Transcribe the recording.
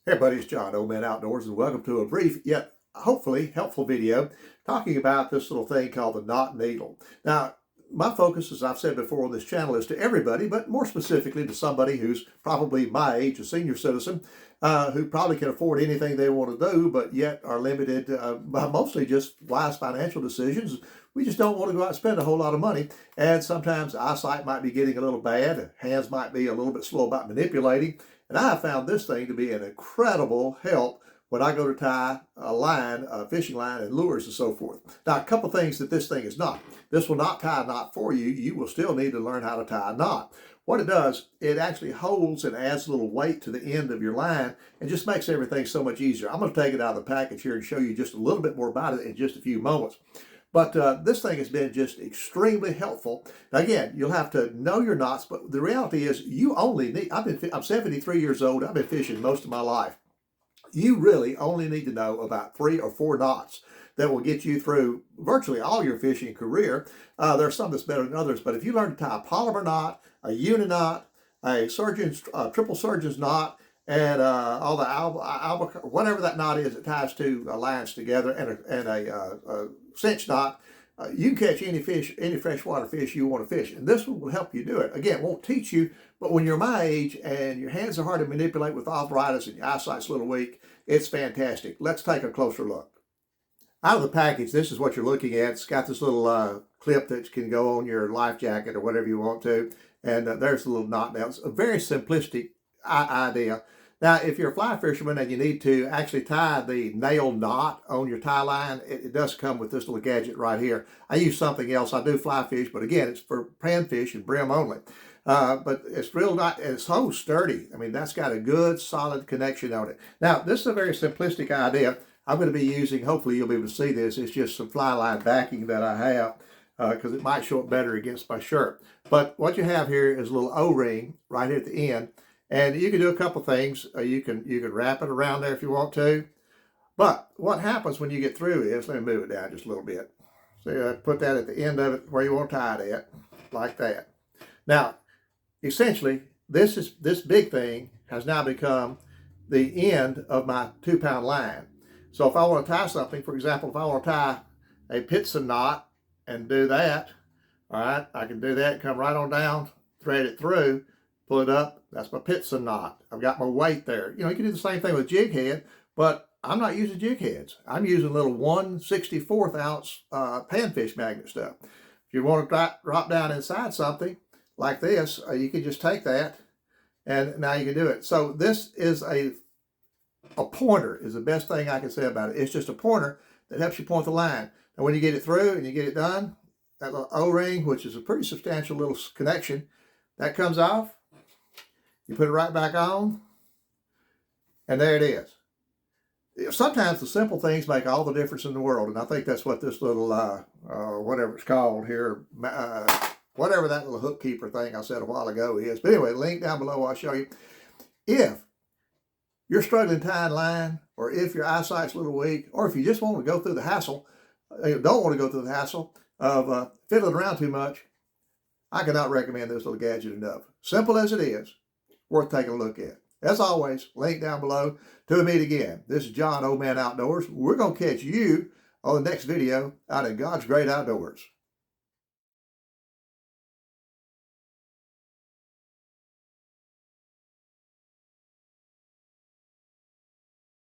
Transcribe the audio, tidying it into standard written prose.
Hey everybody, it's John, Old Man Outdoors, and welcome to a brief yet hopefully helpful video talking about this little thing called the knot needle. Now, my focus, as I've said before on this channel, is to everybody, but more specifically to somebody who's probably my age, a senior citizen, who probably can afford anything they want to do, but yet are limited by mostly just wise financial decisions. We just don't want to go out and spend a whole lot of money, and sometimes eyesight might be getting a little bad, hands might be a little bit slow about manipulating. And I have found this thing to be an incredible help when I go to tie a line, a fishing line, and lures and so forth. Now, a couple things that this thing is not. This will not tie a knot for you. You will still need to learn how to tie a knot. What it does, it actually holds and adds a little weight to the end of your line and just makes everything so much easier. I'm going to take it out of the package here and show you just a little bit more about it in just a few moments. But this thing has been just extremely helpful. Now, again, you'll have to know your knots, but the reality is you only need, I'm 73 years old, I've been fishing most of my life. You really only need to know about 3 or 4 knots that will get you through virtually all your fishing career. There are some that's better than others, but if you learn to tie a polymer knot, a uni knot, a triple surgeon's knot, and all the whatever that knot is, it ties two lines together, and a cinch knot. You can catch any fish, any freshwater fish you want to fish, and this one will help you do it. Again, won't teach you, but when you're my age and your hands are hard to manipulate with arthritis and your eyesight's a little weak, it's fantastic. Let's take a closer look. Out of the package, this is what you're looking at. It's got this little clip that can go on your life jacket or whatever you want to, and there's the little knot. Now, it's a very simplistic idea. Now, if you're a fly fisherman and you need to actually tie the nail knot on your tie line, it does come with this little gadget right here. I use something else. I do fly fish, but again, it's for panfish and brim only. But it's real not, and it's so sturdy. I mean, that's got a good, solid connection on it. Now, this is a very simplistic idea. I'm going to be using, hopefully you'll be able to see this, it's just some fly line backing that I have because it might show up better against my shirt. But what you have here is a little O-ring right here at the end. And you can do a couple things. You can wrap it around there if you want to. But what happens when you get through is, let me move it down just a little bit. So put that at the end of it where you want to tie it at, like that. Now, essentially, this big thing has now become the end of my 2-pound line. So if I want to tie something, for example, if I want to tie a Pitson knot and do that, all right, I can do that, come right on down, thread it through, pull it up. That's my Pitson knot. I've got my weight there. You know, you can do the same thing with jig head, but I'm not using jig heads. I'm using little 1/64 ounce panfish magnet stuff. If you want to drop down inside something like this, you can just take that, and now you can do it. So this is a pointer is the best thing I can say about it. It's just a pointer that helps you point the line. And when you get it through and you get it done, that little O-ring, which is a pretty substantial little connection, that comes off. You put it right back on, and there it is. Sometimes the simple things make all the difference in the world, and I think that's what this little, whatever it's called here, whatever that little hook keeper thing I said a while ago is. But anyway, link down below, I'll show you. If you're struggling tying line, or if your eyesight's a little weak, or if you just want to go through the hassle, don't want to go through the hassle of fiddling around too much, I cannot recommend this little gadget enough. Simple as it is, worth taking a look at. As always, link down below. Till we meet again, this is John, Old Man Outdoors. We're going to catch you on the next video out in God's great outdoors.